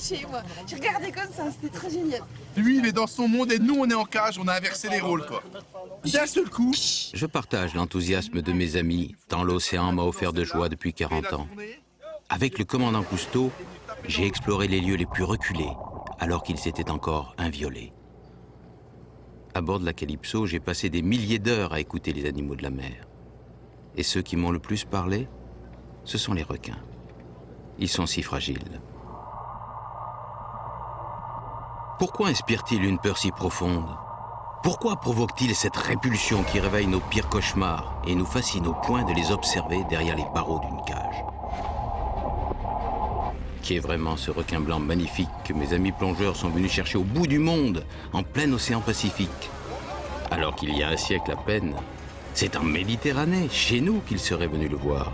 touché, moi. J'ai regardé comme ça, c'était très génial. Lui, il est dans son monde et nous, on est en cage, on a inversé les rôles, quoi. D'un seul coup... Je partage l'enthousiasme de mes amis, tant l'océan m'a offert de joie depuis 40 ans. Avec le commandant Cousteau, j'ai exploré les lieux les plus reculés, alors qu'ils étaient encore inviolés. À bord de la Calypso, j'ai passé des milliers d'heures à écouter les animaux de la mer. Et ceux qui m'ont le plus parlé, ce sont les requins. Ils sont si fragiles. Pourquoi inspire-t-il une peur si profonde? Pourquoi provoque-t-il cette répulsion qui réveille nos pires cauchemars et nous fascine au point de les observer derrière les barreaux d'une cage? Qui est vraiment ce requin blanc magnifique que mes amis plongeurs sont venus chercher au bout du monde, en plein océan Pacifique? Alors qu'il y a un siècle à peine, c'est en Méditerranée, chez nous, qu'ils seraient venus le voir.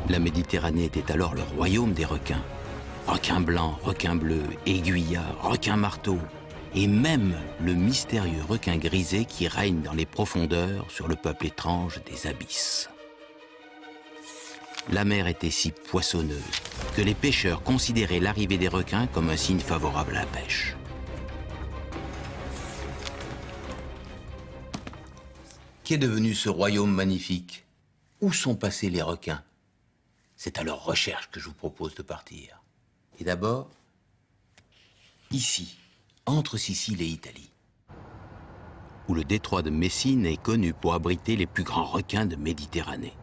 La Méditerranée était alors le royaume des requins. Requins blancs, requins bleus, aiguillards, requins marteaux, et même le mystérieux requin grisé qui règne dans les profondeurs sur le peuple étrange des abysses. La mer était si poissonneuse que les pêcheurs considéraient l'arrivée des requins comme un signe favorable à la pêche. Qu'est devenu ce royaume magnifique? Où sont passés les requins? C'est à leur recherche que je vous propose de partir. Et d'abord, ici, entre Sicile et Italie, où le détroit de Messine est connu pour abriter les plus grands requins de Méditerranée.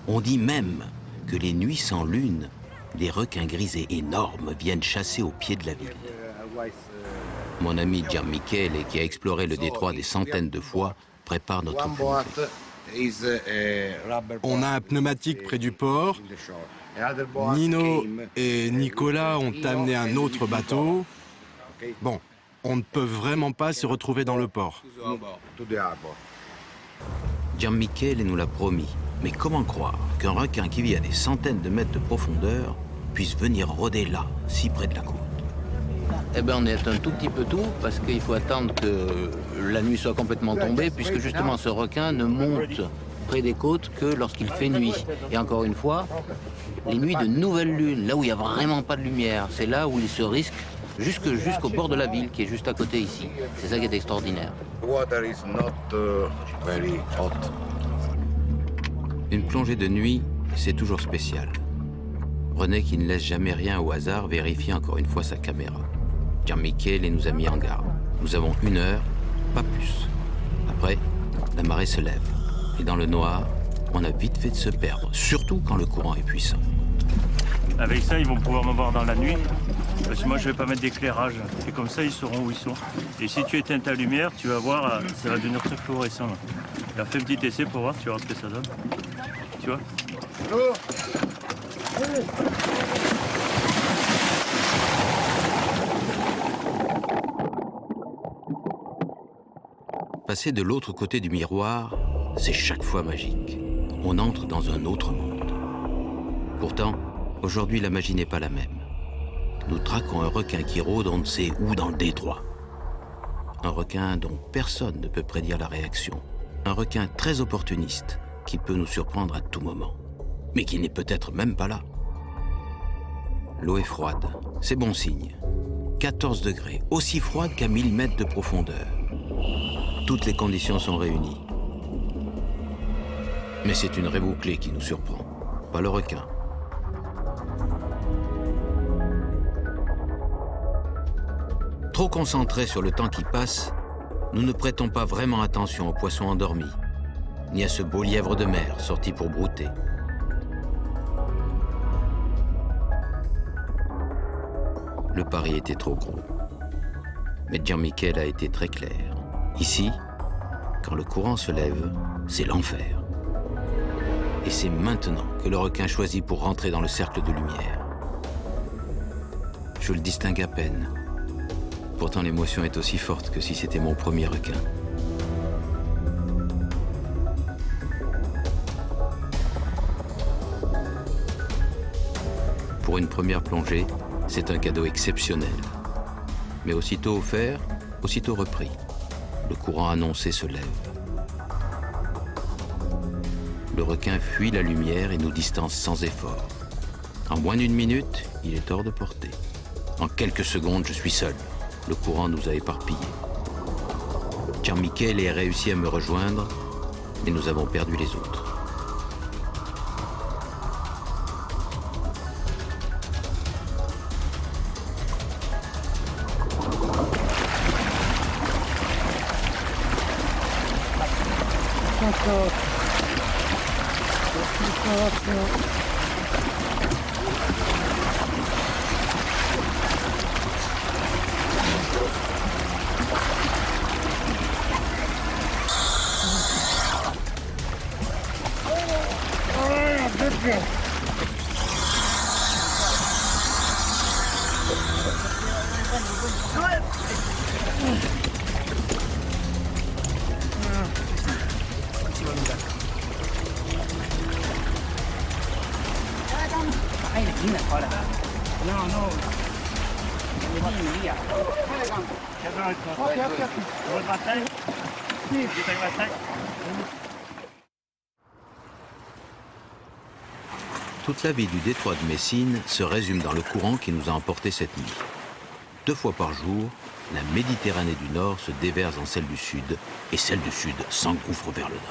On dit même que les nuits sans lune, des requins grisés énormes viennent chasser au pied de la ville. Mon ami Gianmichele, qui a exploré le détroit des centaines de fois, prépare notre plongée. On a un pneumatique près du port. Nino et Nicolas ont amené un autre bateau. Bon, on ne peut vraiment pas se retrouver dans le port. Gianmichele nous l'a promis. Mais comment croire qu'un requin qui vit à des centaines de mètres de profondeur puisse venir rôder là, si près de la côte? Eh bien, on est un tout petit peu tout, parce qu'il faut attendre que la nuit soit complètement tombée, puisque justement ce requin ne monte près des côtes que lorsqu'il fait nuit. Et encore une fois, les nuits de nouvelle lune, là où il n'y a vraiment pas de lumière, c'est là où il se risque jusqu'au bord de la ville, qui est juste à côté ici. C'est ça qui est extraordinaire. Une plongée de nuit, c'est toujours spécial. René, qui ne laisse jamais rien au hasard, vérifie encore une fois sa caméra. Gianmichele nous a mis en garde. Nous avons 1 heure, pas plus. Après, la marée se lève. Et dans le noir, on a vite fait de se perdre, surtout quand le courant est puissant. Avec ça, ils vont pouvoir me voir dans la nuit, parce que moi, je ne vais pas mettre d'éclairage. Et comme ça, ils sauront où ils sont. Et si tu éteins ta lumière, tu vas voir, ça va devenir très fluorescent. Alors, fais un petit essai pour voir, tu vas voir ce que ça donne. Tu vois? Passer de l'autre côté du miroir, c'est chaque fois magique. On entre dans un autre monde. Pourtant, aujourd'hui, la magie n'est pas la même. Nous traquons un requin qui rôde on ne sait où dans le détroit. Un requin dont personne ne peut prédire la réaction. Un requin très opportuniste qui peut nous surprendre à tout moment. Mais qui n'est peut-être même pas là. L'eau est froide, c'est bon signe. 14 degrés, aussi froide qu'à 1000 mètres de profondeur. Toutes les conditions sont réunies. Mais c'est une raie bouclée qui nous surprend, pas le requin. Trop concentrés sur le temps qui passe, nous ne prêtons pas vraiment attention aux poissons endormis, ni à ce beau lièvre de mer sorti pour brouter. Le pari était trop gros. Mais Gianmichele a été très clair. Ici, quand le courant se lève, c'est l'enfer. Et c'est maintenant que le requin choisit pour rentrer dans le cercle de lumière. Je le distingue à peine. Pourtant, l'émotion est aussi forte que si c'était mon premier requin. Pour une première plongée, c'est un cadeau exceptionnel. Mais aussitôt offert, aussitôt repris. Le courant annoncé se lève. Le requin fuit la lumière et nous distance sans effort. En moins d'une minute, il est hors de portée. En quelques secondes, je suis seul. Le courant nous a éparpillés. Jean-Michel a réussi à me rejoindre, mais nous avons perdu les autres. Toute la vie du détroit de Messine se résume dans le courant qui nous a emportés cette nuit. 2 fois par jour, la Méditerranée du Nord se déverse dans celle du Sud, et celle du Sud s'engouffre vers le Nord.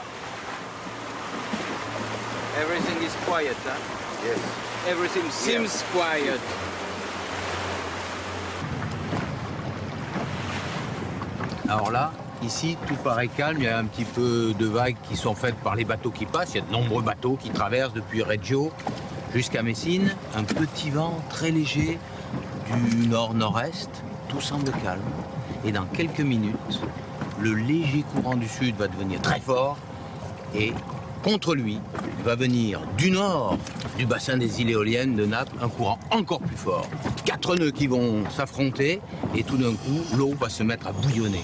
Everything is quiet, huh? Yes. Everything seems quiet. Alors là, ici, tout paraît calme. Il y a un petit peu de vagues qui sont faites par les bateaux qui passent. Il y a de nombreux bateaux qui traversent depuis Reggio jusqu'à Messine. Un petit vent très léger du nord-nord-est. Tout semble calme. Et dans quelques minutes, le léger courant du sud va devenir très fort. Et contre lui, va venir du nord du bassin des îles éoliennes de Naples un courant encore plus fort. 4 nœuds qui vont s'affronter et tout d'un coup, l'eau va se mettre à bouillonner.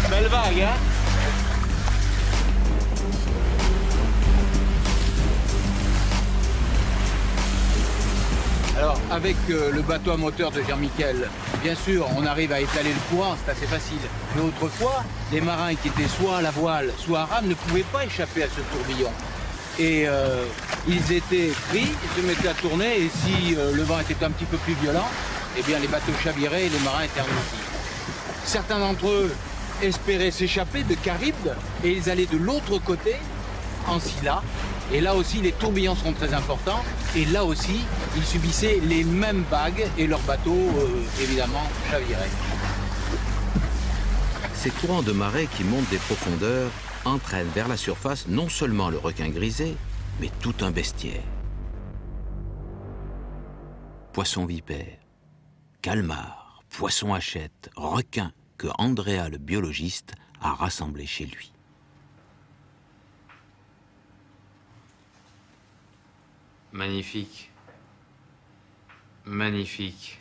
Belle vague, hein? Alors, avec le bateau à moteur de Jean-Michel, bien sûr, on arrive à étaler le courant, c'est assez facile. Mais autrefois, les marins qui étaient soit à la voile, soit à rame, ne pouvaient pas échapper à ce tourbillon. Et ils étaient pris, ils se mettaient à tourner, et si le vent était un petit peu plus violent, eh bien les bateaux chaviraient et les marins étaient engloutis. Certains d'entre eux espéraient s'échapper de Charybde, et ils allaient de l'autre côté, en Scylla. Et là aussi, les tourbillons sont très importants. Et là aussi, ils subissaient les mêmes vagues et leurs bateaux, évidemment, chaviraient. Ces courants de marée qui montent des profondeurs entraînent vers la surface non seulement le requin grisé, mais tout un bestiaire. Poissons vipères, calmars, poissons hachette, requins que Andrea, le biologiste, a rassemblés chez lui. Magnifique. Magnifique.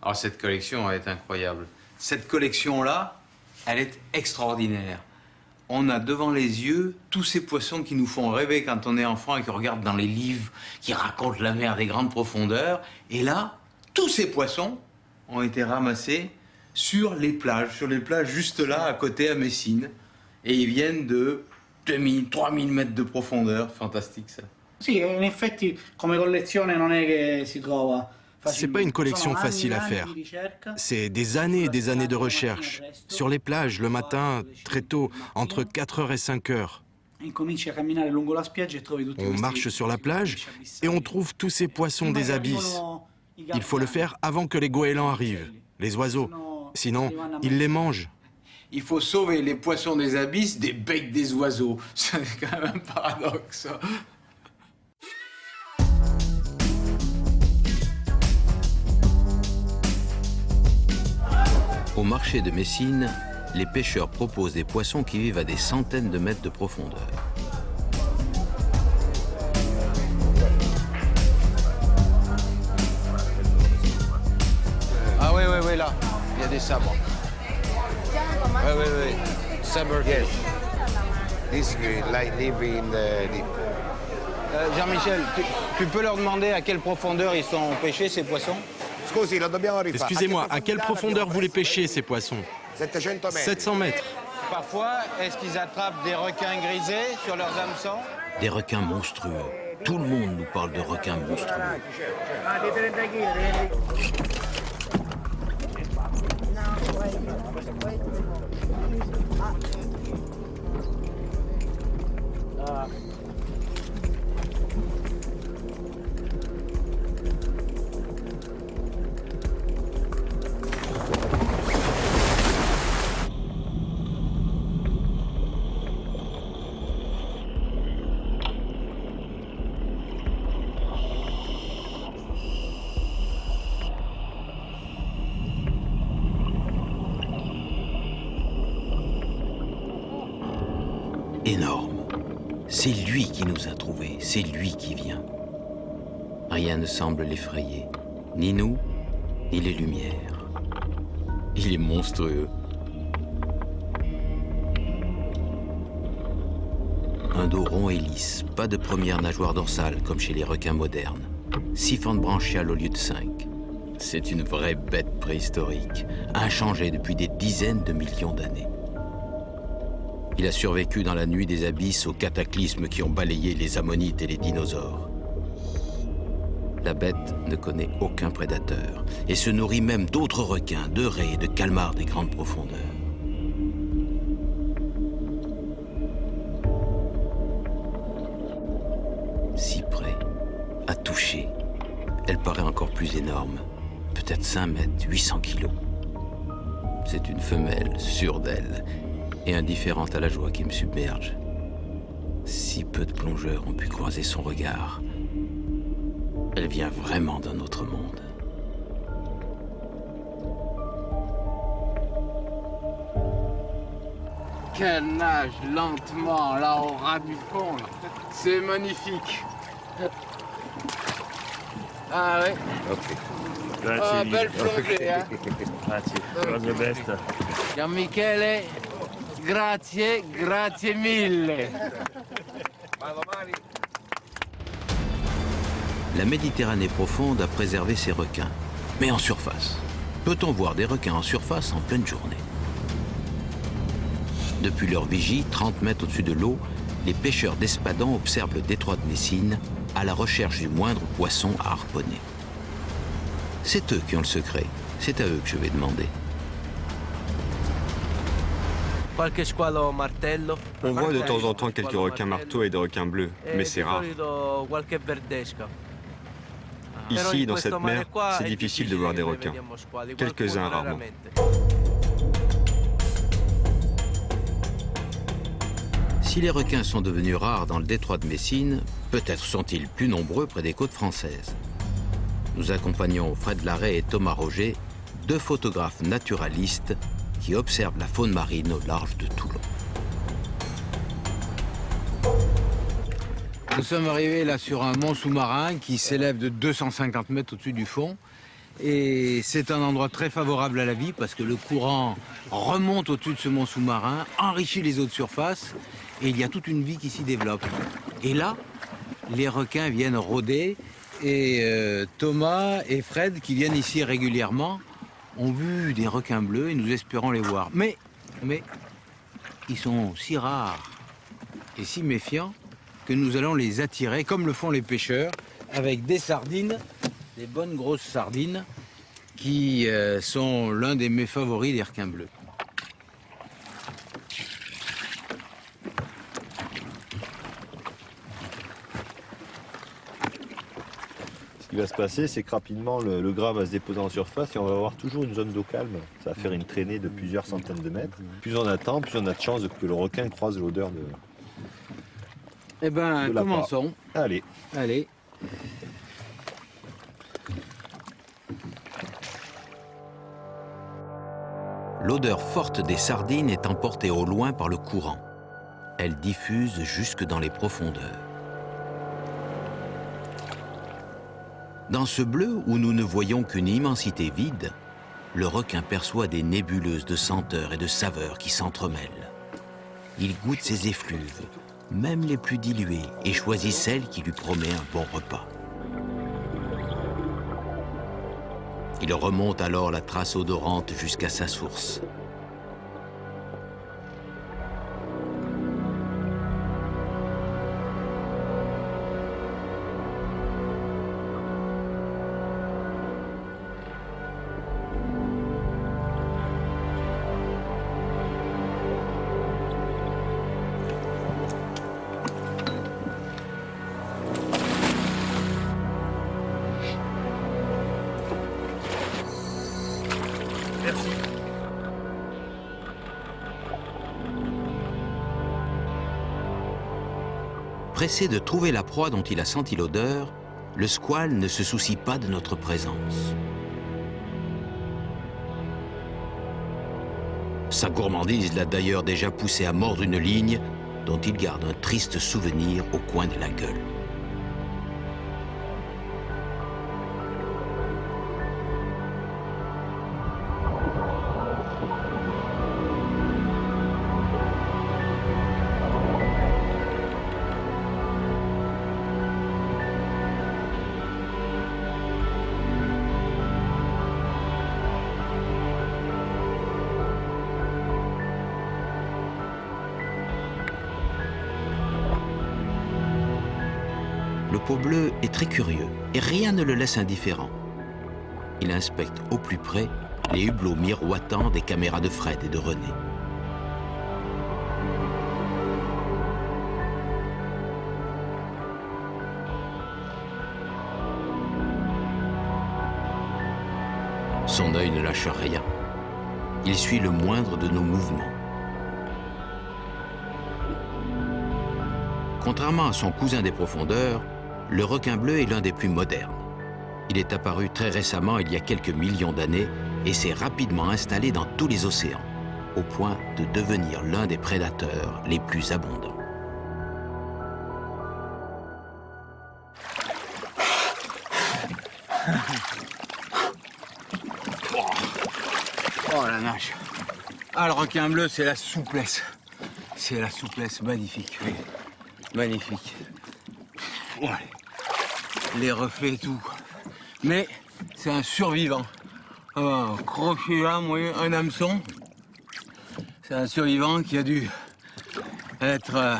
Oh, cette collection, elle est incroyable. Cette collection-là, elle est extraordinaire. On a devant les yeux tous ces poissons qui nous font rêver quand on est enfant et qu'on regarde dans les livres qui racontent la mer des grandes profondeurs. Et là, tous ces poissons ont été ramassés sur les plages juste là, à côté à Messine. Et ils viennent de 2000, 3000 mètres de profondeur. Fantastique, ça. Sì, in effetti come collezione non è che si trova. C'est pas une collection facile à faire. C'est des années et des années de recherche. Sur les plages, le matin, très tôt, entre 4h et 5h. On marche sur la plage et on trouve tous ces poissons des abysses. Il faut le faire avant que les goélands arrivent, les oiseaux. Sinon, ils les mangent. Il faut sauver les poissons des abysses des becs des oiseaux. C'est quand même un paradoxe, ça. Au marché de Messine, les pêcheurs proposent des poissons qui vivent à des centaines de mètres de profondeur. Ah oui, là, il y a des sabres. Oui. Sabre. Yes. This like live in the deep. Jean-Michel, tu peux leur demander à quelle profondeur ils sont pêchés, ces poissons? Excusez-moi, à quelle profondeur vous les pêchez, ces poissons? 700 mètres. Parfois, est-ce qu'ils attrapent des requins grisés sur leurs hameçons? Des requins monstrueux. Tout le monde nous parle de requins monstrueux. Énorme. C'est lui qui nous a trouvés, c'est lui qui vient. Rien ne semble l'effrayer, ni nous, ni les lumières. Il est monstrueux. Un dos rond et lisse, pas de première nageoire dorsale comme chez les requins modernes. 6 fentes branchiales au lieu de 5. C'est une vraie bête préhistorique, inchangée depuis des dizaines de millions d'années. Il a survécu dans la nuit des abysses aux cataclysmes qui ont balayé les ammonites et les dinosaures. La bête ne connaît aucun prédateur et se nourrit même d'autres requins, de raies et de calmars des grandes profondeurs. Si près, à toucher, elle paraît encore plus énorme, peut-être 5 mètres, 800 kilos. C'est une femelle, sûre d'elle, et indifférente à la joie qui me submerge. Si peu de plongeurs ont pu croiser son regard. Elle vient vraiment d'un autre monde. Qu'elle nage lentement là au ras du fond. C'est magnifique. Ah ouais. Ah, belle plongée, hein. Grazie, you're the best. Gian Michele, grazie, grazie mille. La Méditerranée profonde a préservé ses requins, mais en surface. Peut-on voir des requins en surface en pleine journée? Depuis leur vigie, 30 mètres au-dessus de l'eau, les pêcheurs d'Espadon observent le détroit de Messine à la recherche du moindre poisson à harponner. C'est eux qui ont le secret. C'est à eux que je vais demander. On voit de temps en temps quelques requins marteaux et des requins bleus, mais c'est rare. Ici, dans cette mer, c'est difficile de voir des requins. Quelques-uns rarement. Si les requins sont devenus rares dans le détroit de Messine, peut-être sont-ils plus nombreux près des côtes françaises. Nous accompagnons Fred Larrey et Thomas Roger, 2 photographes naturalistes qui observent la faune marine au large de Toulon. Nous sommes arrivés là sur un mont sous-marin qui s'élève de 250 mètres au-dessus du fond. Et c'est un endroit très favorable à la vie parce que le courant remonte au-dessus de ce mont sous-marin, enrichit les eaux de surface et il y a toute une vie qui s'y développe. Et là, les requins viennent rôder et Thomas et Fred, qui viennent ici régulièrement, ont vu des requins bleus et nous espérons les voir. Mais ils sont si rares et si méfiants que nous allons les attirer, comme le font les pêcheurs, avec des sardines, des bonnes grosses sardines, qui sont l'un des mets favoris des requins bleus. Ce qui va se passer, c'est que rapidement le gras va se déposer en surface et on va avoir toujours une zone d'eau calme. Ça va faire une traînée de plusieurs centaines de mètres. Plus on attend, plus on a de chances que le requin croise l'odeur de... Eh ben, commençons. Allez. Allez. L'odeur forte des sardines est emportée au loin par le courant. Elle diffuse jusque dans les profondeurs. Dans ce bleu où nous ne voyons qu'une immensité vide, le requin perçoit des nébuleuses de senteurs et de saveurs qui s'entremêlent. Il goûte ces effluves, même les plus diluées, et choisit celle qui lui promet un bon repas. Il remonte alors la trace odorante jusqu'à sa source. Pressé de trouver la proie dont il a senti l'odeur, le squale ne se soucie pas de notre présence. Sa gourmandise l'a d'ailleurs déjà poussé à mordre une ligne dont il garde un triste souvenir au coin de la gueule. Le peau bleue est très curieux et rien ne le laisse indifférent. Il inspecte au plus près les hublots miroitants des caméras de Fred et de René. Son œil ne lâche rien. Il suit le moindre de nos mouvements. Contrairement à son cousin des profondeurs, le requin bleu est l'un des plus modernes. Il est apparu très récemment, il y a quelques millions d'années, et s'est rapidement installé dans tous les océans, au point de devenir l'un des prédateurs les plus abondants. Oh la nage. Ah, le requin bleu, c'est la souplesse. C'est la souplesse magnifique, oui. Magnifique. Ouais. Les reflets et tout. Mais c'est un survivant. Un crochet là, un hameçon. C'est un survivant qui a dû être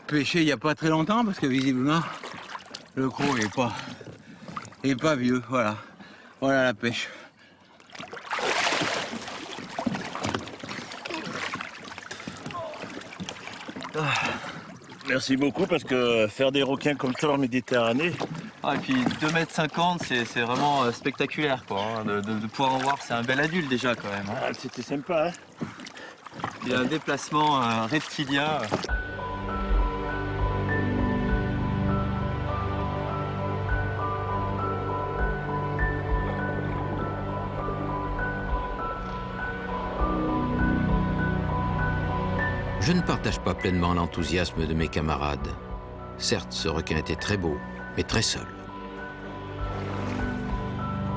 pêché il n'y a pas très longtemps parce que visiblement le croc est pas vieux. Voilà. Voilà la pêche. Merci beaucoup parce que faire des requins comme ça en Méditerranée. Ah, et puis 2,50 m, c'est vraiment spectaculaire quoi. Hein, de pouvoir en voir, c'est un bel adulte déjà quand même. Hein. Ah, c'était sympa. Hein. Il y a un déplacement reptilien. Je ne partage pas pleinement l'enthousiasme de mes camarades. Certes, ce requin était très beau, mais très seul.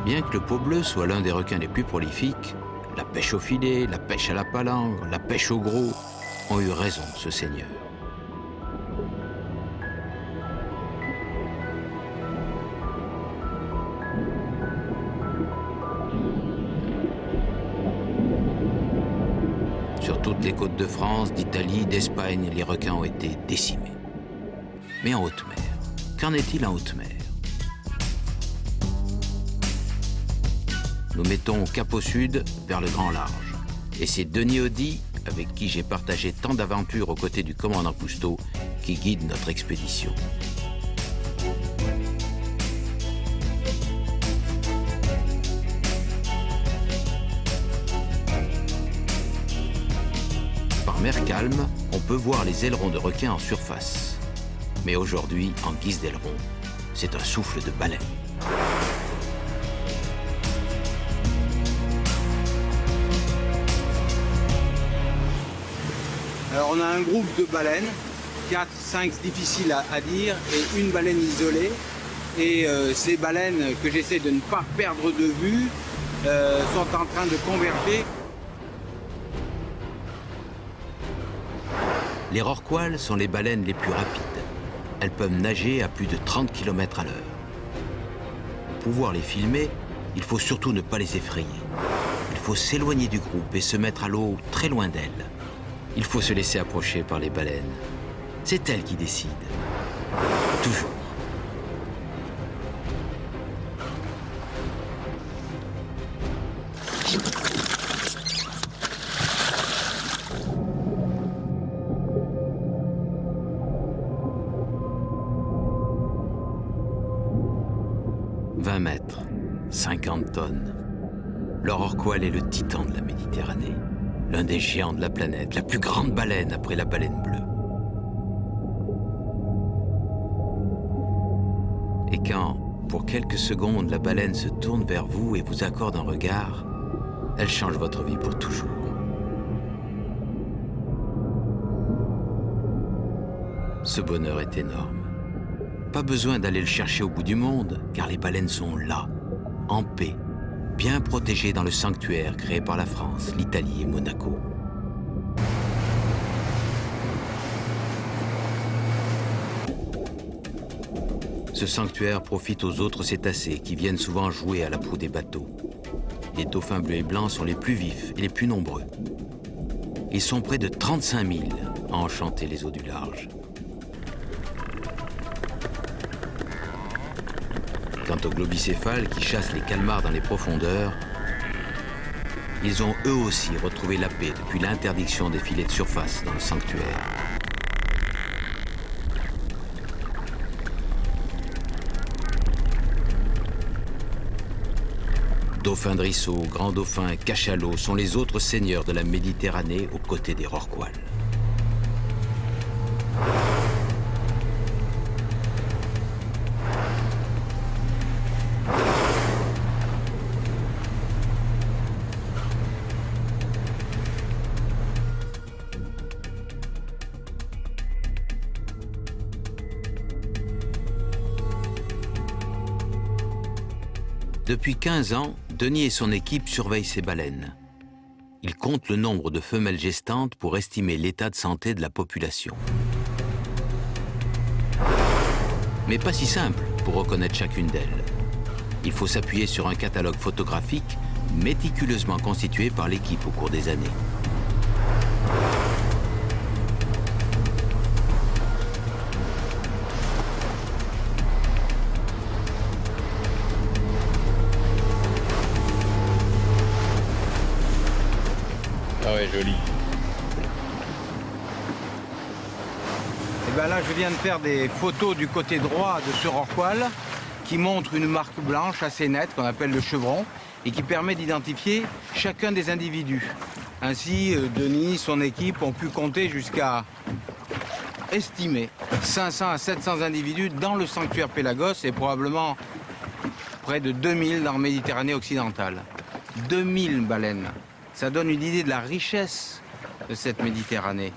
Bien que le peau bleu soit l'un des requins les plus prolifiques, la pêche au filet, la pêche à la palangre, la pêche au gros ont eu raison de ce seigneur. Sur toutes les côtes de France, d'Italie, d'Espagne, les requins ont été décimés. Mais en haute mer, qu'en est-il en haute mer? Nous mettons cap au sud, vers le grand large. Et c'est Denis Audy, avec qui j'ai partagé tant d'aventures aux côtés du commandant Cousteau, qui guide notre expédition. Par mer calme, on peut voir les ailerons de requin en surface. Mais aujourd'hui, en guise d'aileron, c'est un souffle de baleine. Alors on a un groupe de baleines, 4, 5 difficiles à dire, et une baleine isolée. Et ces baleines que j'essaie de ne pas perdre de vue sont en train de converger. Les rorquals sont les baleines les plus rapides. Elles peuvent nager à plus de 30 km à l'heure. Pour pouvoir les filmer, il faut surtout ne pas les effrayer. Il faut s'éloigner du groupe et se mettre à l'eau très loin d'elles. Il faut se laisser approcher par les baleines. C'est elles qui décident. Toujours. « 20 mètres, 50 tonnes. Le rorqual est le titan de la Méditerranée. L'un des géants de la planète, la plus grande baleine après la baleine bleue. Et quand, pour quelques secondes, la baleine se tourne vers vous et vous accorde un regard, elle change votre vie pour toujours. Ce bonheur est énorme. Pas besoin d'aller le chercher au bout du monde, car les baleines sont là, en paix, bien protégées dans le sanctuaire créé par la France, l'Italie et Monaco. Ce sanctuaire profite aux autres cétacés qui viennent souvent jouer à la proue des bateaux. Les dauphins bleus et blancs sont les plus vifs et les plus nombreux. Ils sont près de 35 000 à enchanter les eaux du large. Quant aux globicéphales qui chassent les calmars dans les profondeurs, ils ont eux aussi retrouvé la paix depuis l'interdiction des filets de surface dans le sanctuaire. Dauphins de Risseau, grands dauphins et cachalots sont les autres seigneurs de la Méditerranée aux côtés des rorquals. Depuis 15 ans, Denis et son équipe surveillent ces baleines. Ils comptent le nombre de femelles gestantes pour estimer l'état de santé de la population. Mais pas si simple pour reconnaître chacune d'elles. Il faut s'appuyer sur un catalogue photographique méticuleusement constitué par l'équipe au cours des années. Ah ouais, joli. Et bien là, je viens de faire des photos du côté droit de ce rorqual qui montre une marque blanche assez nette qu'on appelle le chevron et qui permet d'identifier chacun des individus. Ainsi, Denis, son équipe ont pu compter jusqu'à estimer 500 à 700 individus dans le sanctuaire Pélagos et probablement près de 2000 dans la Méditerranée occidentale. 2000 baleines. Ça donne une idée de la richesse de cette Méditerranée.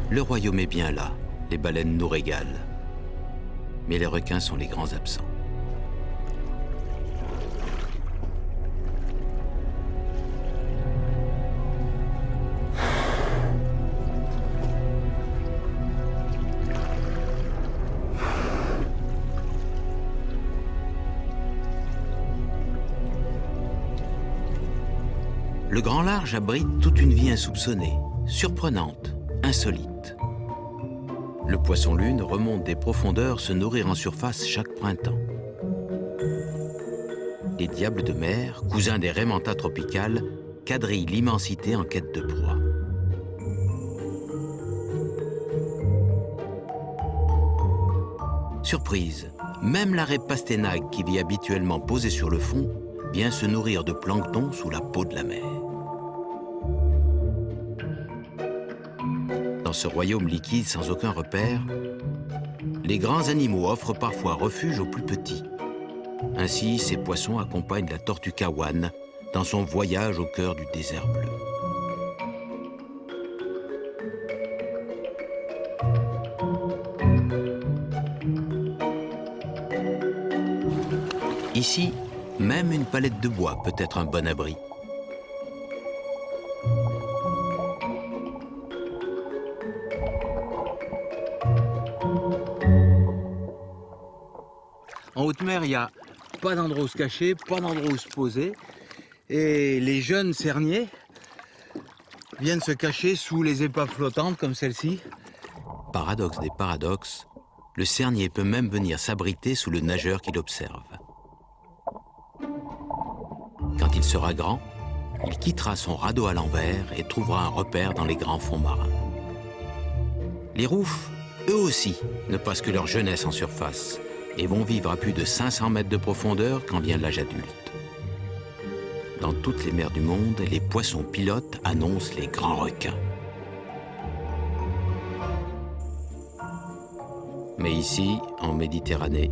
Le royaume est bien là, les baleines nous régalent. Mais les requins sont les grands absents. Le Grand Large abrite toute une vie insoupçonnée, surprenante, insolite. Le poisson-lune remonte des profondeurs se nourrir en surface chaque printemps. Les diables de mer, cousins des raimentas tropicales, quadrillent l'immensité en quête de proie. Surprise, même la raie pastenague qui vit habituellement posée sur le fond vient se nourrir de plancton sous la peau de la mer. Dans ce royaume liquide sans aucun repère, les grands animaux offrent parfois refuge aux plus petits. Ainsi, ces poissons accompagnent la tortue kawan dans son voyage au cœur du désert bleu. Ici, même une palette de bois peut être un bon abri. En haute mer, il n'y a pas d'endroit où se cacher, pas d'endroit où se poser. Et les jeunes cerniers viennent se cacher sous les épaves flottantes comme celle-ci. Paradoxe des paradoxes, le cernier peut même venir s'abriter sous le nageur qui l'observe. Quand il sera grand, il quittera son radeau à l'envers et trouvera un repère dans les grands fonds marins. Les roufs, eux aussi, ne passent que leur jeunesse en surface et vont vivre à plus de 500 mètres de profondeur quand vient l'âge adulte. Dans toutes les mers du monde, les poissons pilotes annoncent les grands requins. Mais ici, en Méditerranée,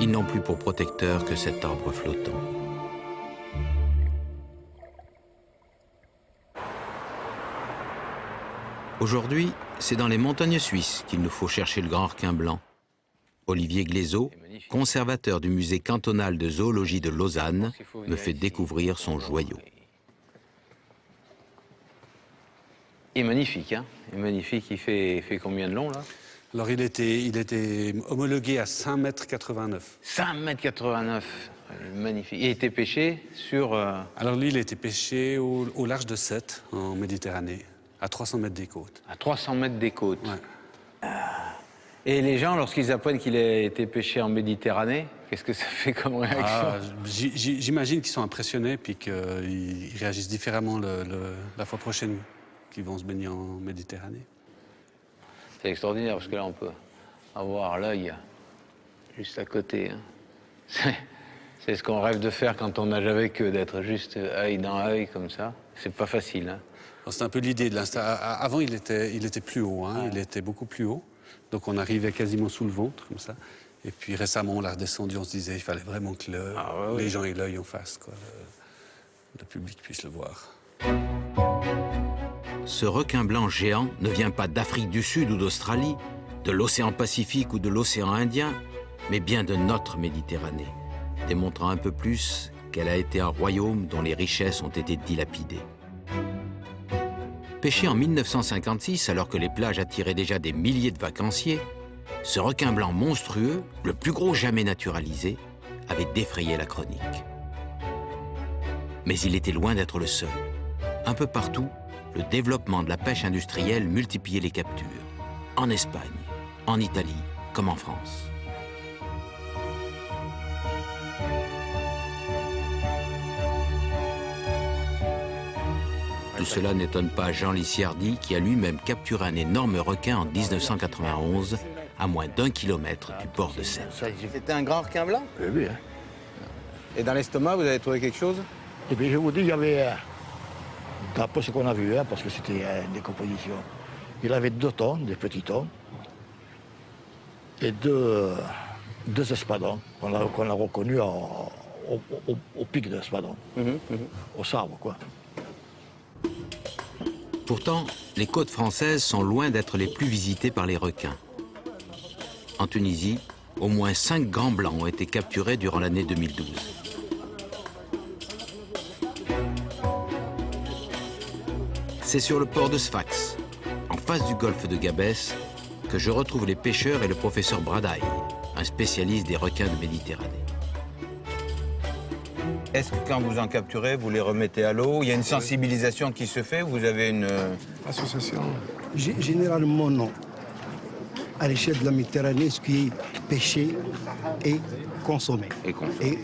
ils n'ont plus pour protecteur que cet arbre flottant. Aujourd'hui, c'est dans les montagnes suisses qu'il nous faut chercher le grand requin blanc. Olivier Glaiseau, conservateur du musée cantonal de zoologie de Lausanne, me fait découvrir son joyau. Il est magnifique, hein? Il est magnifique. Il fait combien de long, là? Alors, il était homologué à 5,89 m. 5,89 m. Magnifique. Il a été pêché sur... Alors, lui, il a été pêché au large de Sète, en Méditerranée, à 300 mètres des côtes. À 300 mètres des côtes. Ouais. Et les gens, lorsqu'ils apprennent qu'il a été pêché en Méditerranée, qu'est-ce que ça fait comme réaction? J'imagine qu'ils sont impressionnés puis qu'ils réagissent différemment la fois prochaine qu'ils vont se baigner en Méditerranée. C'est extraordinaire parce que là, on peut avoir l'œil juste à côté. Hein. C'est ce qu'on rêve de faire quand on nage avec eux, d'être juste œil dans œil comme ça. C'est pas facile. Hein. C'est un peu l'idée de l'instant. Avant, il était plus haut. Hein. Il était beaucoup plus haut. Donc on arrivait quasiment sous le ventre, comme ça. Et puis récemment, on l'a redescendu, on se disait qu'il fallait vraiment que les gens aient l'œil en face, quoi. Le public puisse le voir. Ce requin blanc géant ne vient pas d'Afrique du Sud ou d'Australie, de l'océan Pacifique ou de l'océan Indien, mais bien de notre Méditerranée, démontrant un peu plus qu'elle a été un royaume dont les richesses ont été dilapidées. Pêché en 1956, alors que les plages attiraient déjà des milliers de vacanciers, ce requin blanc monstrueux, le plus gros jamais naturalisé, avait défrayé la chronique. Mais il était loin d'être le seul. Un peu partout, le développement de la pêche industrielle multipliait les captures. En Espagne, en Italie, comme en France. Tout cela n'étonne pas Jean Licciardi, qui a lui-même capturé un énorme requin en 1991, à moins d'1 kilomètre du port de Sète. C'était un grand requin blanc? Oui. Et dans l'estomac, vous avez trouvé quelque chose? Et puis je vous dis, il y avait, d'après ce qu'on a vu, parce que c'était une décomposition, il avait 2 tonnes, des petits tonnes, et deux espadons qu'on a reconnus au pic de l'espadon, au sabre, quoi. Pourtant, les côtes françaises sont loin d'être les plus visitées par les requins. En Tunisie, au moins 5 grands blancs ont été capturés durant l'année 2012. C'est sur le port de Sfax, en face du golfe de Gabès, que je retrouve les pêcheurs et le professeur Bradaï, un spécialiste des requins de Méditerranée. Est-ce que quand vous en capturez, vous les remettez à l'eau? Il y a une sensibilisation qui se fait? Vous avez une... Association? Généralement, non. À l'échelle de la Méditerranée, ce qui est pêché est consommé. Et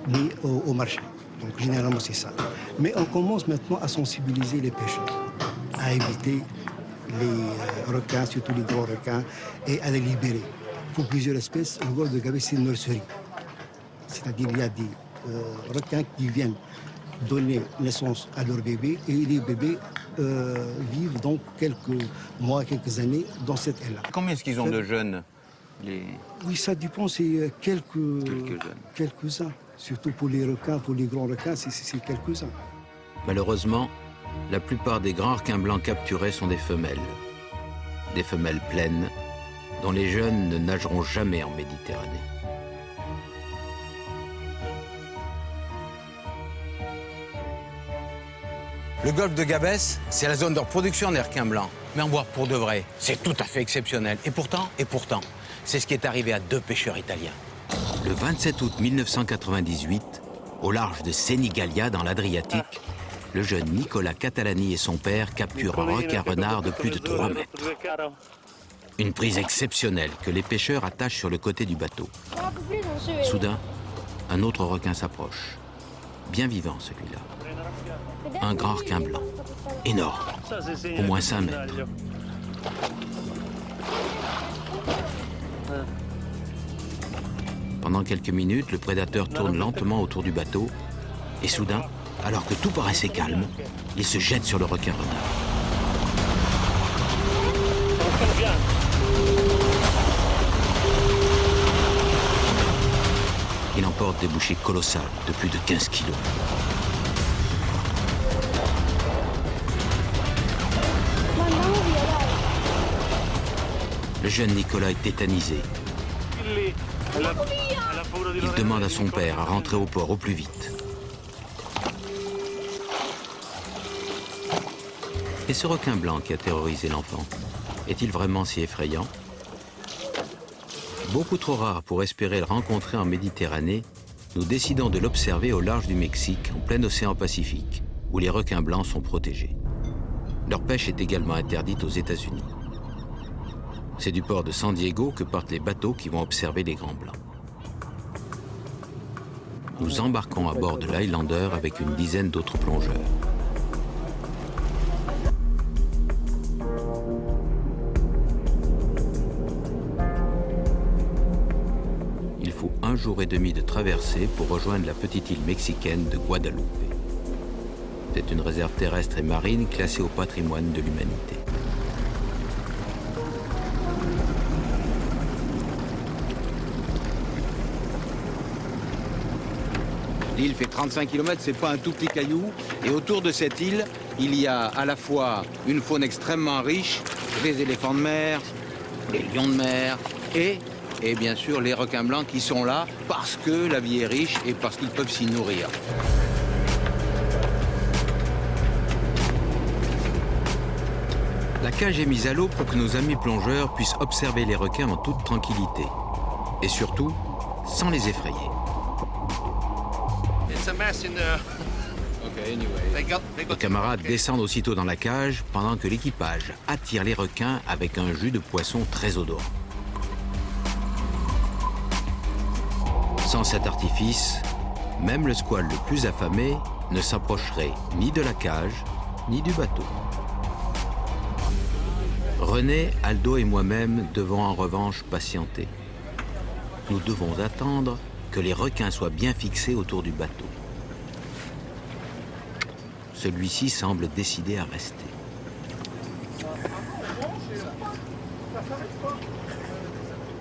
mis au marché. Donc, généralement, c'est ça. Mais on commence maintenant à sensibiliser les pêcheurs, à éviter les requins, surtout les gros requins, et à les libérer. Pour plusieurs espèces, le golfe de Gabès, c'est une nurserie. C'est-à-dire qu'il y a des requins qui viennent donner naissance à leurs bébés et les bébés vivent donc quelques mois, quelques années dans cette aile-là. Combien est-ce qu'ils ont de jeunes Oui, ça dépend, c'est quelques-uns. Surtout pour les requins, pour les grands requins, c'est quelques-uns. Malheureusement, la plupart des grands requins blancs capturés sont des femelles. Des femelles pleines, dont les jeunes ne nageront jamais en Méditerranée. Le golfe de Gabès, c'est la zone de reproduction des requins blancs. Mais en voir pour de vrai, c'est tout à fait exceptionnel. Et pourtant, c'est ce qui est arrivé à 2 pêcheurs italiens. Le 27 août 1998, au large de Senigallia, dans l'Adriatique, le jeune Nicola Catalani et son père capturent un requin-renard de plus de 3 mètres. Une prise exceptionnelle que les pêcheurs attachent sur le côté du bateau. Soudain, un autre requin s'approche. Bien vivant, celui-là. Un grand requin blanc. Énorme. Au moins 5 mètres. Pendant quelques minutes, le prédateur tourne lentement autour du bateau. Et soudain, alors que tout paraissait calme, il se jette sur le requin-renard. débouché colossal de plus de 15 kilos. Le jeune Nicolas est tétanisé. Il demande à son père à rentrer au port au plus vite. Et ce requin blanc qui a terrorisé l'enfant, est-il vraiment si effrayant? Beaucoup trop rare pour espérer le rencontrer en Méditerranée, nous décidons de l'observer au large du Mexique, en plein océan Pacifique, où les requins blancs sont protégés. Leur pêche est également interdite aux États-Unis. C'est du port de San Diego que partent les bateaux qui vont observer les grands blancs. Nous embarquons à bord de l'Highlander avec une dizaine d'autres plongeurs. Il faut 1 jour et demi de traversée pour rejoindre la petite île mexicaine de Guadalupe. C'est une réserve terrestre et marine classée au patrimoine de l'humanité. L'île fait 35 km, c'est pas un tout petit caillou. Et autour de cette île, il y a à la fois une faune extrêmement riche, des éléphants de mer, des lions de mer et bien sûr les requins blancs qui sont là parce que la vie est riche et parce qu'ils peuvent s'y nourrir. La cage est mise à l'eau pour que nos amis plongeurs puissent observer les requins en toute tranquillité. Et surtout, sans les effrayer. Les camarades descendent aussitôt dans la cage pendant que l'équipage attire les requins avec un jus de poisson très odorant. Sans cet artifice, même le squale le plus affamé ne s'approcherait ni de la cage, ni du bateau. René, Aldo et moi-même devons en revanche patienter. Nous devons attendre que les requins soient bien fixés autour du bateau. Celui-ci semble décidé à rester.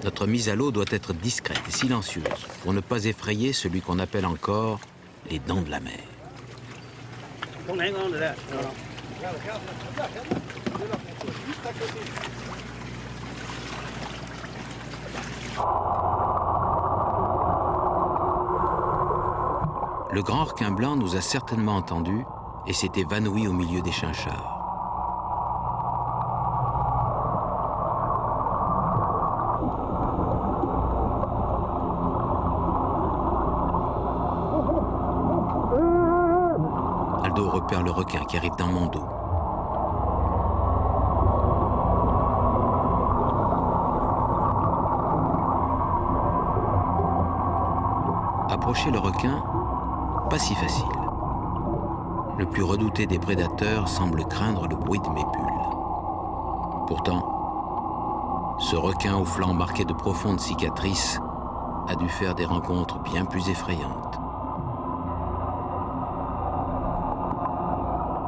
Notre mise à l'eau doit être discrète et silencieuse pour ne pas effrayer celui qu'on appelle encore les dents de la mer. Le grand requin blanc nous a certainement entendus et s'est évanoui au milieu des chinchards. Aldo repère le requin qui arrive dans mon dos. Approcher le requin, pas si facile. Le plus redouté des prédateurs semble craindre le bruit de mes bulles. Pourtant, ce requin au flanc marqué de profondes cicatrices a dû faire des rencontres bien plus effrayantes.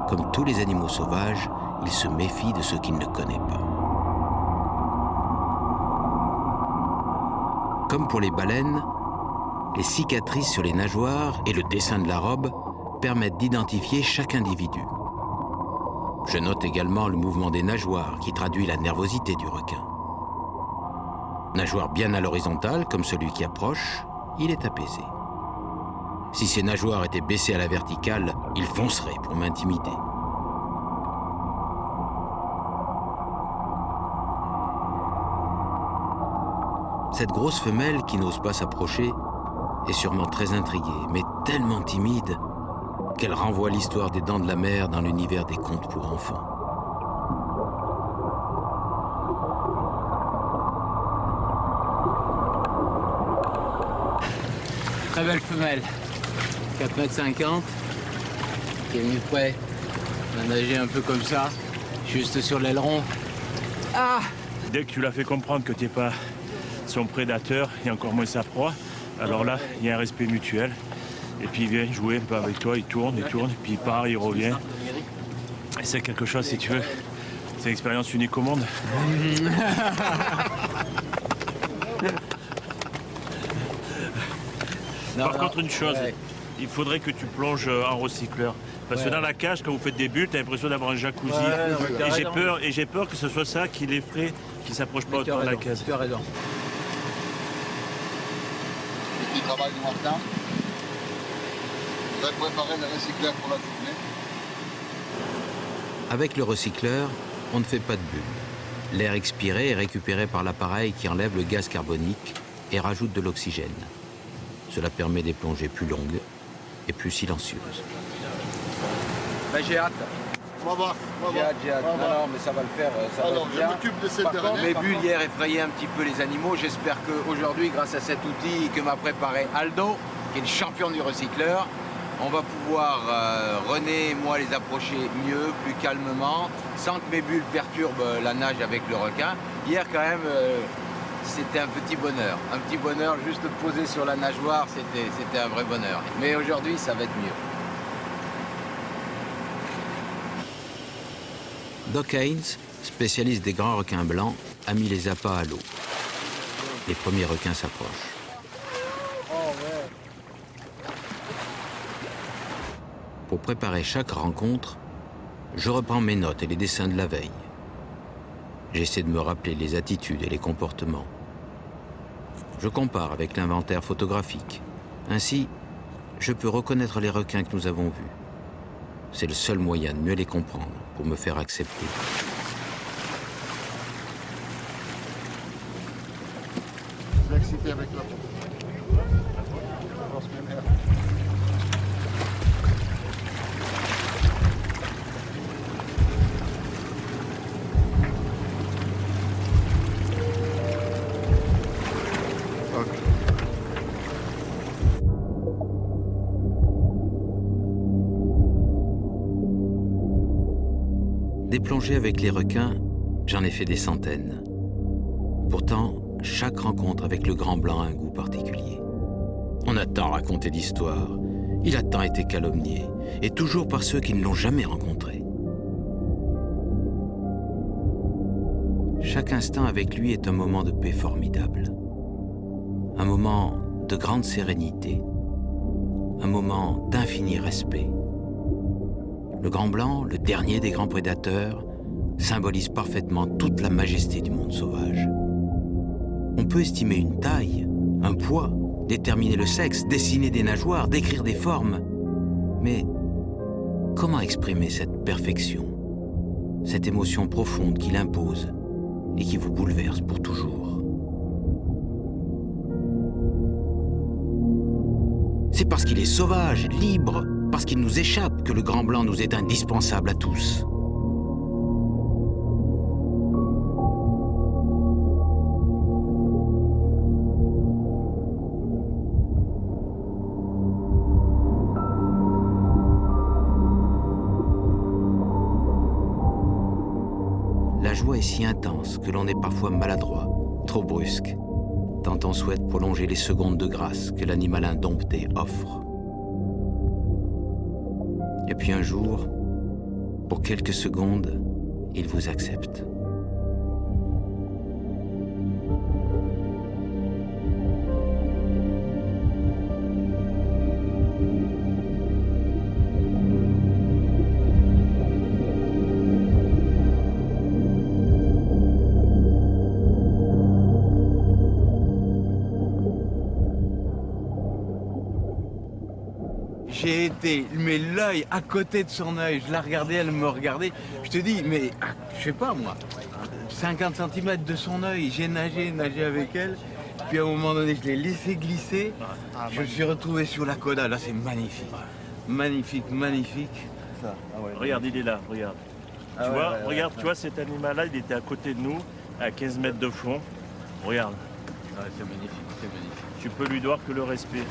Comme tous les animaux sauvages, il se méfie de ce qu'il ne connaît pas. Comme pour les baleines, les cicatrices sur les nageoires et le dessin de la robe permettent d'identifier chaque individu. Je note également le mouvement des nageoires qui traduit la nervosité du requin. Nageoire bien à l'horizontale, comme celui qui approche, il est apaisé. Si ses nageoires étaient baissées à la verticale, il foncerait pour m'intimider. Cette grosse femelle qui n'ose pas s'approcher est sûrement très intriguée, mais tellement timide qu'elle renvoie l'histoire des dents de la mer dans l'univers des contes pour enfants. Très belle femelle, 4,50 m, qui est venue près. On a nagé un peu comme ça, juste sur l'aileron. Ah! Dès que tu l'as fait comprendre que tu n'es pas son prédateur et encore moins sa proie, alors là, il y a un respect mutuel. Et puis il vient jouer un peu avec toi, il tourne, puis il part, il revient. Et c'est quelque chose, si tu veux, c'est une expérience unique au monde. Par contre, une chose, il faudrait que tu plonges en recycleur. Parce que dans la cage, quand vous faites des bulles, tu as l'impression d'avoir un jacuzzi. Et j'ai peur que ce soit ça qui l'effraie, qui ne s'approche pas autour de la cage. Tu as raison. Petit travail du matin. Vous avez préparé le recycleur pour la journée. Avec le recycleur, on ne fait pas de bulles. L'air expiré est récupéré par l'appareil qui enlève le gaz carbonique et rajoute de l'oxygène. Cela permet des plongées plus longues et plus silencieuses. Ben, j'ai hâte. On va voir. J'ai hâte. Non, mais ça va le faire. Ça Alors, va je bien. m'occupe de cette Par contre, dernière. mes bulles hier effrayaient un petit peu les animaux. J'espère qu'aujourd'hui, grâce à cet outil que m'a préparé Aldo, qui est le champion du recycleur, on va pouvoir, René et moi, les approcher mieux, plus calmement, sans que mes bulles perturbent la nage avec le requin. Hier, quand même, c'était un petit bonheur. Un petit bonheur, juste posé sur la nageoire, c'était un vrai bonheur. Mais aujourd'hui, ça va être mieux. Doc Haynes, spécialiste des grands requins blancs, a mis les appâts à l'eau. Les premiers requins s'approchent. Pour préparer chaque rencontre, je reprends mes notes et les dessins de la veille. J'essaie de me rappeler les attitudes et les comportements. Je compare avec l'inventaire photographique. Ainsi, je peux reconnaître les requins que nous avons vus. C'est le seul moyen de mieux les comprendre pour me faire accepter. Je vais exciter avec la photo. Des plongées avec les requins, j'en ai fait des centaines. Pourtant, chaque rencontre avec le grand blanc a un goût particulier. On a tant raconté d'histoires, il a tant été calomnié, et toujours par ceux qui ne l'ont jamais rencontré. Chaque instant avec lui est un moment de paix formidable. Un moment de grande sérénité. Un moment d'infini respect. Le grand blanc, le dernier des grands prédateurs, symbolise parfaitement toute la majesté du monde sauvage. On peut estimer une taille, un poids, déterminer le sexe, dessiner des nageoires, décrire des formes. Mais comment exprimer cette perfection, cette émotion profonde qu'il impose et qui vous bouleverse pour toujours? C'est parce qu'il est sauvage, libre, parce qu'il nous échappe que le grand blanc nous est indispensable à tous. La joie est si intense que l'on est parfois maladroit, trop brusque, tant on souhaite prolonger les secondes de grâce que l'animal indompté offre. Et puis un jour, pour quelques secondes, il vous accepte. J'ai été, mais l'œil à côté de son œil, je la regardais, elle me regardait. Je te dis, mais je sais pas moi, 50 cm de son œil, j'ai nagé avec elle. Puis à un moment donné, je l'ai laissé glisser. Je me suis retrouvé sur la coda. Là, c'est magnifique. Magnifique, magnifique. Regarde, il est là, regarde. Tu vois, regarde, tu vois cet animal-là, il était à côté de nous, à 15 mètres de fond. Regarde. C'est magnifique, c'est magnifique. Tu peux lui doire que le respect.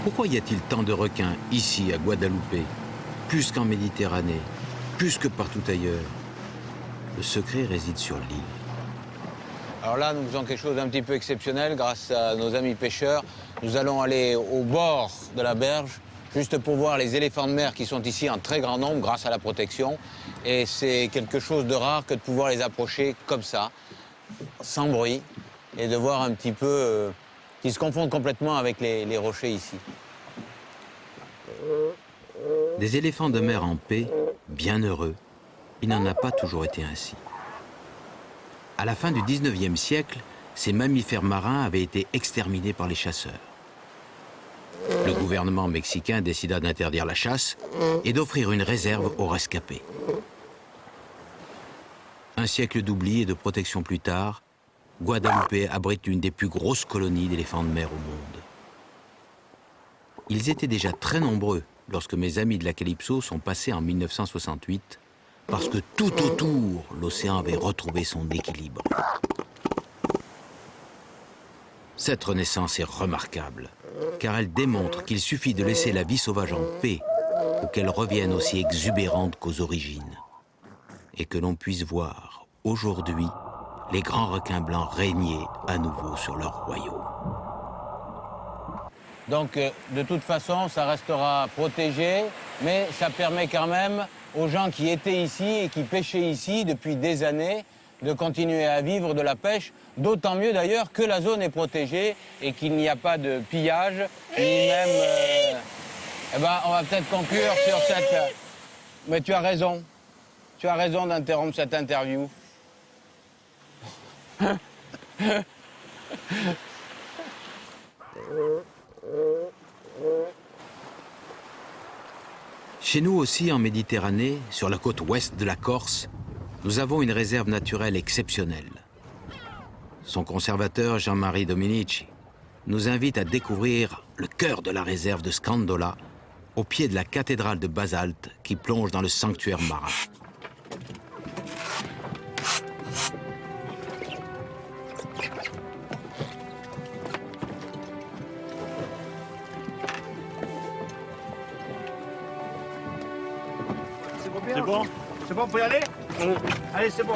Pourquoi y a-t-il tant de requins ici, à Guadeloupe, plus qu'en Méditerranée, plus que partout ailleurs? Le secret réside sur l'île. Alors là, nous faisons quelque chose d'un petit peu exceptionnel grâce à nos amis pêcheurs. Nous allons aller au bord de la berge, juste pour voir les éléphants de mer qui sont ici en très grand nombre grâce à la protection. Et c'est quelque chose de rare que de pouvoir les approcher comme ça, sans bruit, et de voir un petit peu qu'ils se confondent complètement avec les rochers ici. Des éléphants de mer en paix, bien heureux, il n'en a pas toujours été ainsi. À la fin du 19e siècle, ces mammifères marins avaient été exterminés par les chasseurs. Le gouvernement mexicain décida d'interdire la chasse et d'offrir une réserve aux rescapés. Un siècle d'oubli et de protection plus tard, Guadalupe abrite l'une des plus grosses colonies d'éléphants de mer au monde. Ils étaient déjà très nombreux lorsque mes amis de la Calypso sont passés en 1968, parce que tout autour, l'océan avait retrouvé son équilibre. Cette renaissance est remarquable, car elle démontre qu'il suffit de laisser la vie sauvage en paix pour qu'elle revienne aussi exubérante qu'aux origines, et que l'on puisse voir, aujourd'hui, les grands requins blancs régner à nouveau sur leur royaume. Donc, de toute façon, ça restera protégé, mais ça permet quand même aux gens qui étaient ici et qui pêchaient ici depuis des années de continuer à vivre de la pêche, d'autant mieux d'ailleurs que la zone est protégée et qu'il n'y a pas de pillage, ni même... Eh ben, on va peut-être conclure sur cette... Mais tu as raison d'interrompre cette interview. Chez nous aussi, en Méditerranée, sur la côte ouest de la Corse, nous avons une réserve naturelle exceptionnelle. Son conservateur, Jean-Marie Dominici, nous invite à découvrir le cœur de la réserve de Scandola, au pied de la cathédrale de basalte qui plonge dans le sanctuaire marin. C'est bon? C'est bon, on peut y aller? Allez, c'est bon.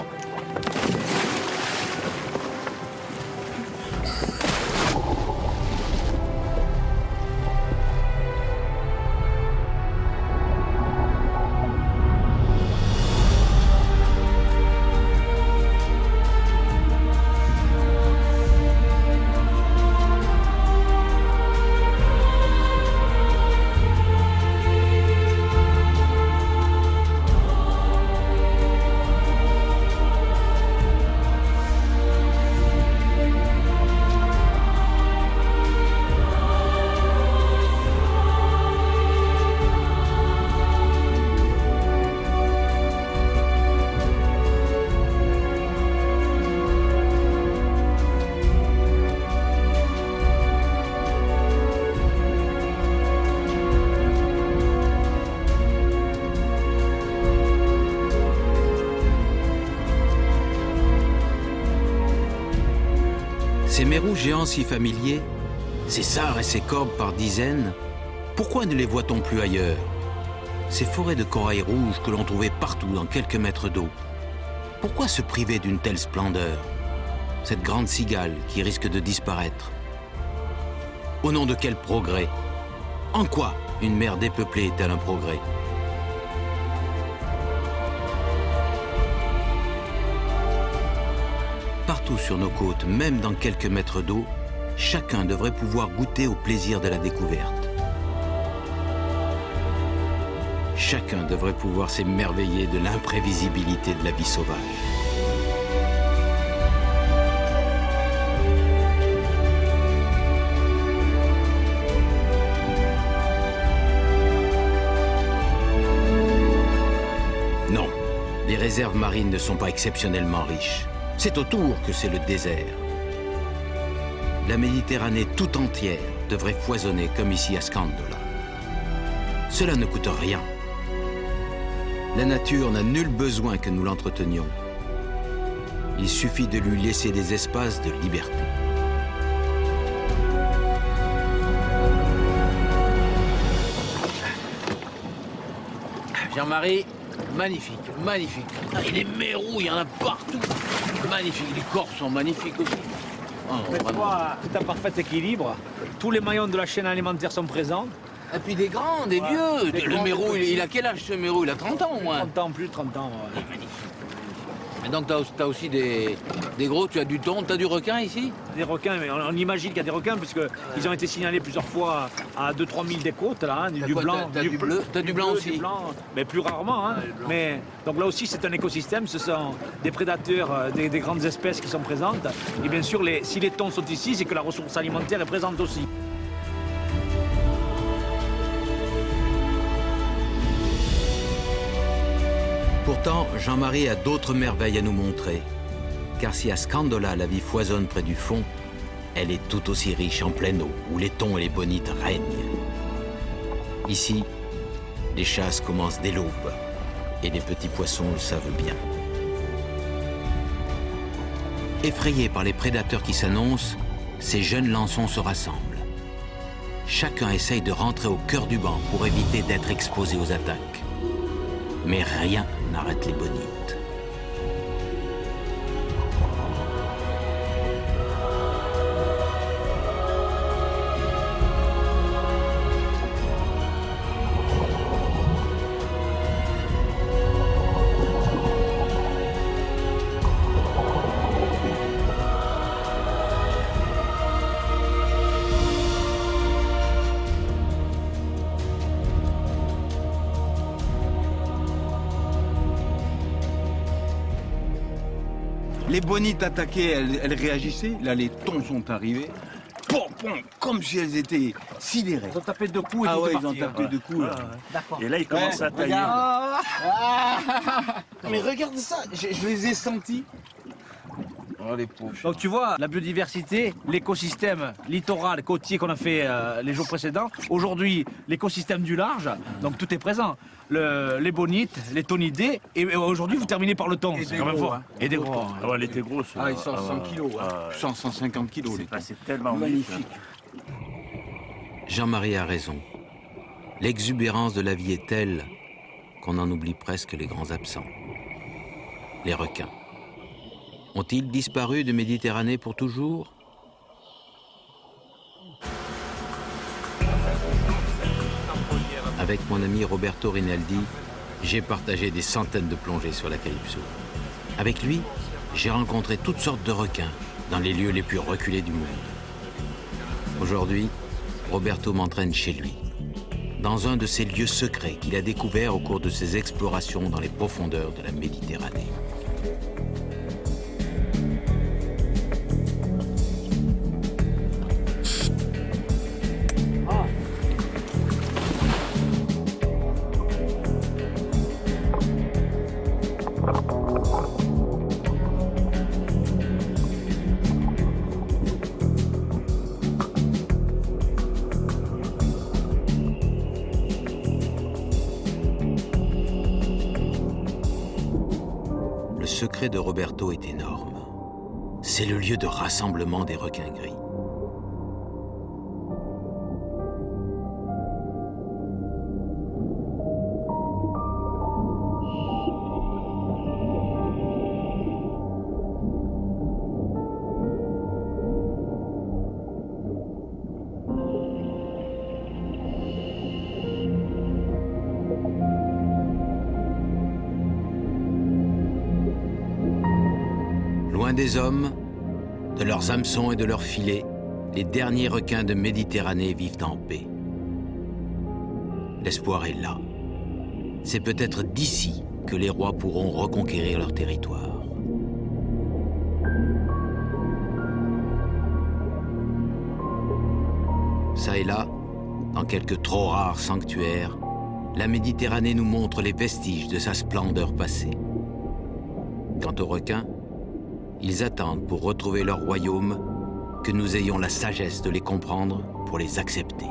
Ces mérous géants si familiers, ces sards et ces corbes par dizaines, pourquoi ne les voit-on plus ailleurs? Ces forêts de corail rouge que l'on trouvait partout dans quelques mètres d'eau, pourquoi se priver d'une telle splendeur? Cette grande cigale qui risque de disparaître. Au nom de quel progrès? En quoi une mer dépeuplée est-elle un progrès? Partout sur nos côtes, même dans quelques mètres d'eau, chacun devrait pouvoir goûter au plaisir de la découverte. Chacun devrait pouvoir s'émerveiller de l'imprévisibilité de la vie sauvage. Non, les réserves marines ne sont pas exceptionnellement riches. C'est autour que c'est le désert. La Méditerranée tout entière devrait foisonner comme ici à Scandola. Cela ne coûte rien. La nature n'a nul besoin que nous l'entretenions. Il suffit de lui laisser des espaces de liberté. Jean-Marie, magnifique, magnifique. Ah, et les mérous, il y en a partout. Magnifique, les corps sont magnifiques aussi. Tu vois, tout un parfait équilibre. Tous les maillons de la chaîne alimentaire sont présents. Et puis des grands, des vieux. Le mérou, il a quel âge ce mérou? Il a 30 ans au moins. 30 ans, plus de 30 ans. Ouais. Et donc tu as aussi des gros, tu as du thon, tu as du requin ici? Des requins, mais on imagine qu'il y a des requins puisqu'ils ont été signalés plusieurs fois à 2-3 000 des côtes, là, hein, du blanc. T'as du bleu, t'as du blanc aussi? Du blanc, mais plus rarement. Hein. Mais, donc là aussi, c'est un écosystème, ce sont des prédateurs, des grandes espèces qui sont présentes. Et bien sûr, si les thons sont ici, c'est que la ressource alimentaire est présente aussi. Pourtant, Jean-Marie a d'autres merveilles à nous montrer. Car si à Scandola la vie foisonne près du fond, elle est tout aussi riche en pleine eau, où les thons et les bonites règnent. Ici, les chasses commencent dès l'aube, et les petits poissons le savent bien. Effrayés par les prédateurs qui s'annoncent, ces jeunes lançons se rassemblent. Chacun essaye de rentrer au cœur du banc pour éviter d'être exposé aux attaques. Mais rien n'arrête les bonites. Les bonites attaquaient, elles réagissaient. Là, les thons sont arrivés. Pom, pom, comme si elles étaient sidérées. Ils ont tapé deux coups et ah tout ouais, est ils ont parti, tapé ouais. deux coups. Là. D'accord. Et là, ils commencent à tailler. Mais regarde ça, je les ai sentis. Oh, les pauvres. Donc tu vois, la biodiversité, l'écosystème littoral, côtier qu'on a fait les jours précédents, aujourd'hui l'écosystème du large, donc tout est présent. Les bonites, les tonidés, et aujourd'hui vous terminez par le thon, c'est quand même fort. Hein. Et des gros. Ah ouais, elle était grosse. Ah, ils sont 100 kilos, 150 kilos. C'est tellement magnifique. Jean-Marie a raison. L'exubérance de la vie est telle qu'on en oublie presque les grands absents. Les requins. Ont-ils disparu de Méditerranée pour toujours? Avec mon ami Roberto Rinaldi, j'ai partagé des centaines de plongées sur la Calypso. Avec lui, j'ai rencontré toutes sortes de requins dans les lieux les plus reculés du monde. Aujourd'hui, Roberto m'entraîne chez lui, dans un de ces lieux secrets qu'il a découverts au cours de ses explorations dans les profondeurs de la Méditerranée. Le secret de Roberto est énorme. C'est le lieu de rassemblement des requins gris. Loin des hommes, de leurs hameçons et de leurs filets, les derniers requins de Méditerranée vivent en paix. L'espoir est là. C'est peut-être d'ici que les rois pourront reconquérir leur territoire. Ça et là, dans quelques trop rares sanctuaires, la Méditerranée nous montre les vestiges de sa splendeur passée. Quant aux requins, ils attendent pour retrouver leur royaume que nous ayons la sagesse de les comprendre pour les accepter.